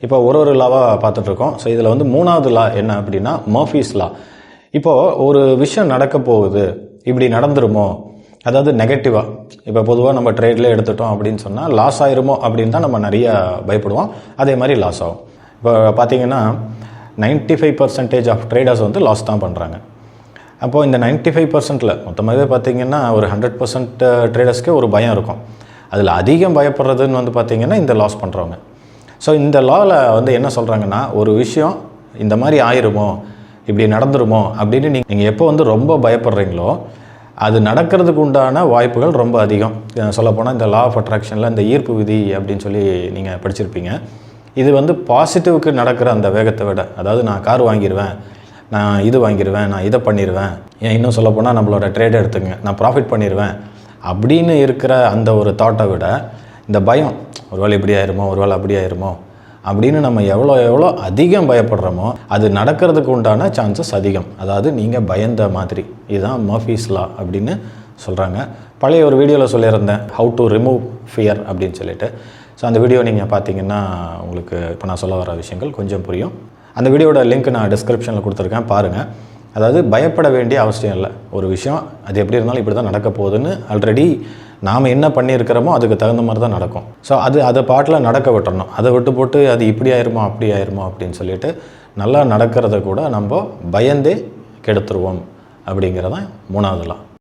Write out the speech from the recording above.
இப்போ ஒரு லாவாக பார்த்துட்ருக்கோம். ஸோ இதில் வந்து 3வது லா என்ன அப்படின்னா மர்ஃபீஸ் லா. இப்போது ஒரு விஷயம் நடக்க போகுது, இப்படி நடந்துருமோ, அதாவது நெகட்டிவாக. இப்போ பொதுவாக நம்ம ட்ரேட்லேயே எடுத்துட்டோம் அப்படின்னு சொன்னால் லாஸ் ஆயிருமோ அப்படின்னு தான் நம்ம நிறைய பயப்படுவோம். அதே மாதிரி லாஸ் ஆகும். இப்போ பார்த்தீங்கன்னா 95% ஆஃப் ட்ரேடர்ஸ் வந்து லாஸ் தான் பண்ணுறாங்க. அப்போது இந்த 95%ல் மொத்தமாகவே பார்த்திங்கன்னா ஒரு 100% ட்ரேடர்ஸ்க்கே ஒரு பயம் இருக்கும். அதில் அதிகம் பயப்படுறதுன்னு வந்து பார்த்திங்கன்னா இந்த லாஸ் பண்ணுறவங்க. ஸோ இந்த லாவில் வந்து என்ன சொல்கிறாங்கன்னா, ஒரு விஷயம் இந்த மாதிரி ஆயிருமோ, இப்படி நடந்துருமோ அப்படின்னு நீங்கள் எப்போ வந்து ரொம்ப பயப்படுறீங்களோ அது நடக்கிறதுக்கு உண்டான வாய்ப்புகள் ரொம்ப அதிகம். சொல்லப்போனால் இந்த லா ஆஃப் அட்ராக்ஷனில் இந்த ஈர்ப்பு விதி அப்படின்னு சொல்லி நீங்கள் படிச்சிருப்பீங்க. இது வந்து பாசிட்டிவ்க்கு நடக்கிற அந்த வேகத்தை விட, அதாவது நான் கார் வாங்கிடுவேன், நான் இது வாங்கிடுவேன், நான் இதை பண்ணிடுவேன், ஏன் இன்னும் சொல்லப்போனால் நம்மளோட ட்ரேடை எடுத்துங்க, நான் ப்ராஃபிட் பண்ணிடுவேன் அப்படின்னு இருக்கிற அந்த ஒரு தாட்டை விட இந்த பயம், ஒருவேளை இப்படி ஆயிருமோ, ஒருவேளை அப்படி ஆயிருமோ அப்படின்னு நம்ம எவ்வளோ அதிகம் பயப்படுறோமோ அது நடக்கிறதுக்கு உண்டான சான்சஸ் அதிகம். அதாவது நீங்கள் பயந்த மாதிரி. இதுதான் மர்ஃபீஸ் லா அப்படின்னு சொல்கிறாங்க. பழைய ஒரு வீடியோவில் சொல்லியிருந்தேன், ஹவு டு ரிமூவ் ஃபியர் அப்படின்னு சொல்லிட்டு. ஸோ அந்த வீடியோ நீங்கள் பார்த்தீங்கன்னா உங்களுக்கு இப்போ நான் சொல்ல வர விஷயங்கள் கொஞ்சம் புரியும். அந்த வீடியோட லிங்க் நான் டிஸ்கிரிப்ஷனில் கொடுத்துருக்கேன், பாருங்கள். அதாவது பயப்பட வேண்டிய அவசியம் இல்லை. ஒரு விஷயம் அது எப்படி இருந்தாலும் இப்படி தான் நடக்க போகுதுன்னு ஆல்ரெடி நாம் என்ன பண்ணியிருக்கிறோமோ அதுக்கு தகுந்த மாதிரி தான் நடக்கும். ஸோ அதை பாட்டில் நடக்க விட்டுறணும். அதை விட்டு போட்டு அது இப்படி ஆயிருமோ அப்படி ஆயிருமோ அப்படின்னு சொல்லிட்டு நல்லா நடக்கிறத கூட நம்ம பயந்தே கெடுத்துருவோம் அப்படிங்கிறதான் 3வது லா.